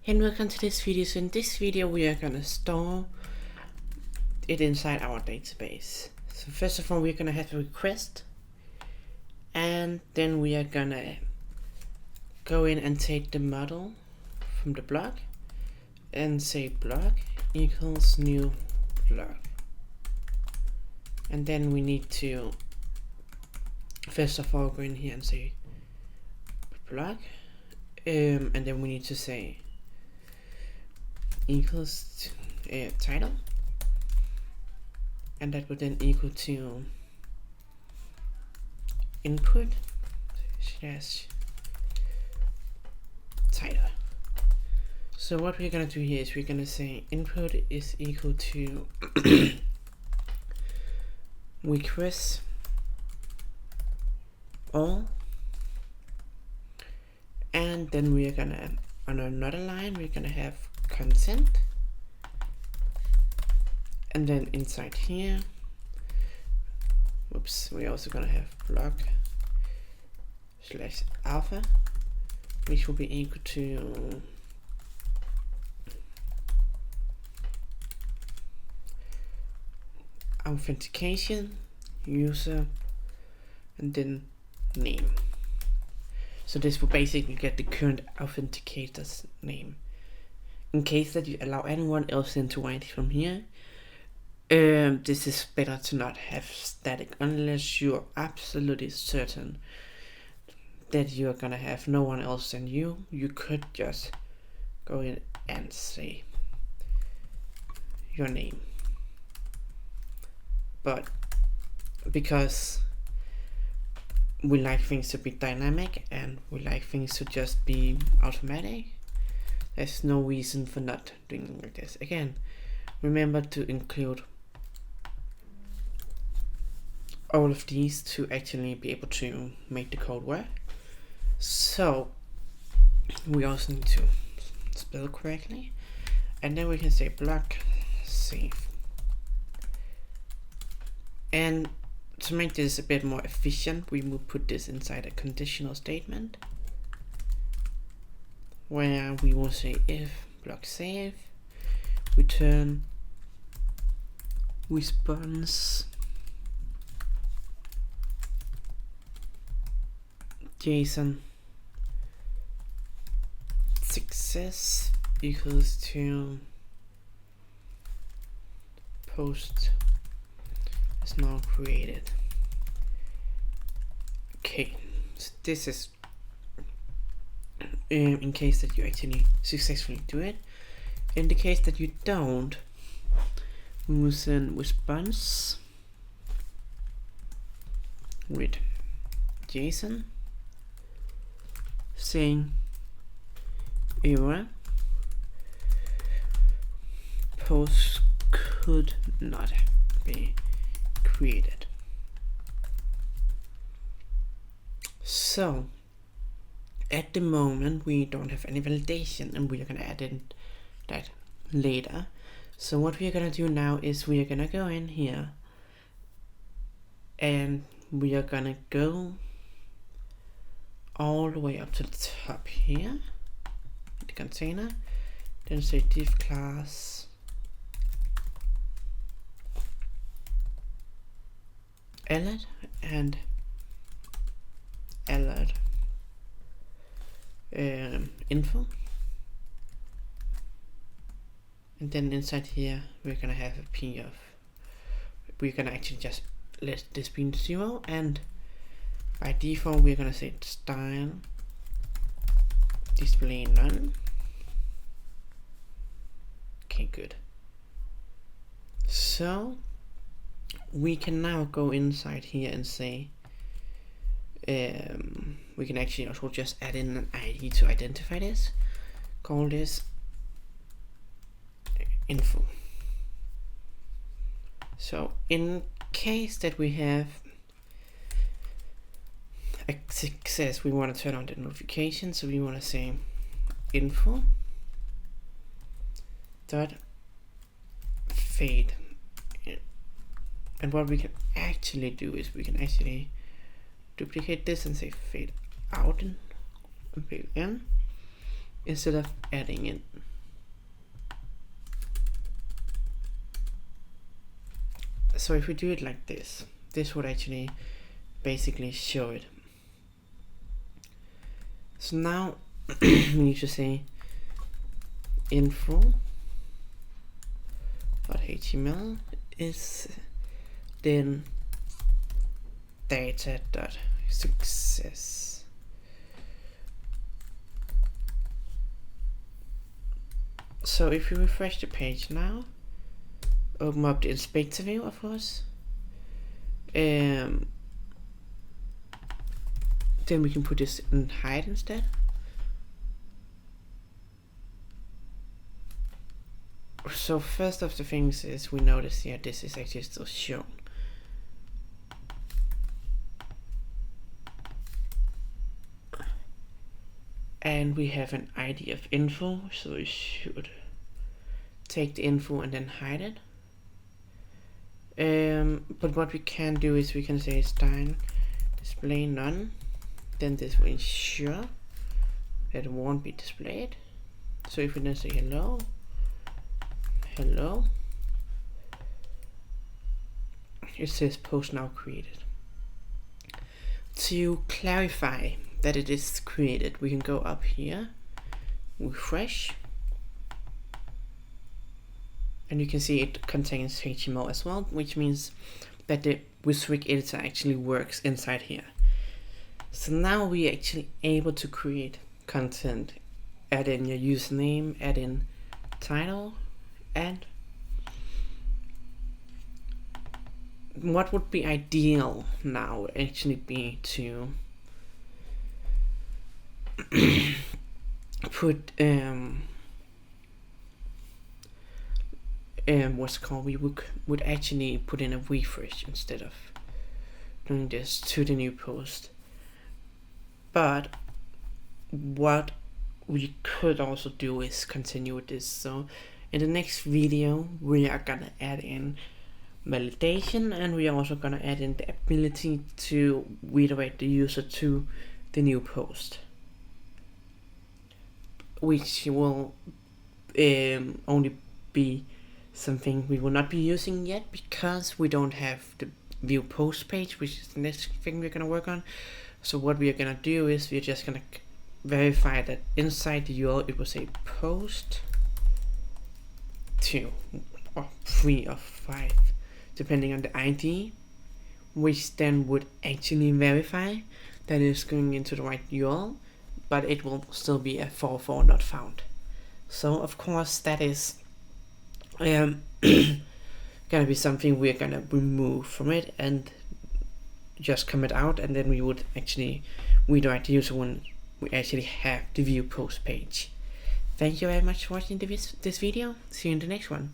And welcome to this video. So in this video we are gonna store it inside our database. So first of all we're gonna have a request, and then we are gonna go in and take the model from the block and say block equals new block. And then we need to first of all go in here and say block, and then we need to say equals title, and that would then equal to input slash title. So what we're gonna do here is we're gonna say input is equal to request all, and then we are gonna, on another line, we're gonna have consent, and then inside here, we're also gonna have block slash alpha, which will be equal to authentication user and then name. So this will basically get the current authenticator's name. In case that you allow anyone else in to write from here, this is better to not have static unless you're absolutely certain that you're gonna have no one else than you. You could just go in and say your name, but because we like things to be dynamic and we like things to just be automatic, there's no reason for not doing like this. Again, remember to include all of these to actually be able to make the code work. So we also need to spell correctly, and then we can say block save. And to make this a bit more efficient, we will put this inside a conditional statement where we will say if block save return response JSON success equals to post is now created. Okay, so this is in case that you actually successfully do it. In the case that you don't, we will send response with JSON saying error, post could not be created. So at the moment we don't have any validation, and we are gonna add in that later. So what we are gonna do now is we are gonna go in here and we are gonna go all the way up to the top here, the container, then say div class alert and alert info, and then inside here we're gonna have a p of, we're gonna actually just let this be 0, and by default we're gonna say style display none. Okay, good. So we can now go inside here and say we can actually also just add in an ID to identify this. Call this info. So in case that we have a success, we want to turn on the notification, so we want to say info dot fade. And what we can actually do is we can actually duplicate this and say fade out and fade in, instead of adding it. So if we do it like this, this would actually basically show it. So now we need to say info.html is then data.success. So if you refresh the page now, open up the inspector view, of course, then we can put this in hide instead. So first of the things is we notice here this is actually still shown. And we have an ID of info, so we should take the info and then hide it. But what we can do is we can say style display none, then this will ensure that it won't be displayed. So if we then say hello, it says post now created. To clarify that it is created, we can go up here, refresh, and you can see it contains HTML as well, which means that the Wizard editor actually works inside here. So now we are actually able to create content, add in your username, add in title, and what would be ideal now would actually be to put what's called, we would actually put in a refresh instead of doing this to the new post. But what we could also do is continue with this. So in the next video we are gonna add in validation, and we are also gonna add in the ability to redirect the user to the new post, which will only be something we will not be using yet because we don't have the view post page, which is the next thing we're gonna work on. So what we are gonna do is we're just gonna verify that inside the URL it will say post 2 or 3 or 5 depending on the ID, which then would actually verify that it's going into the right URL, but it will still be a 404 not found. So of course that is gonna be something we're gonna remove from it and just comment out, and then we would actually redirect the user when we actually have the view post page. Thank you very much for watching this video. See you in the next one.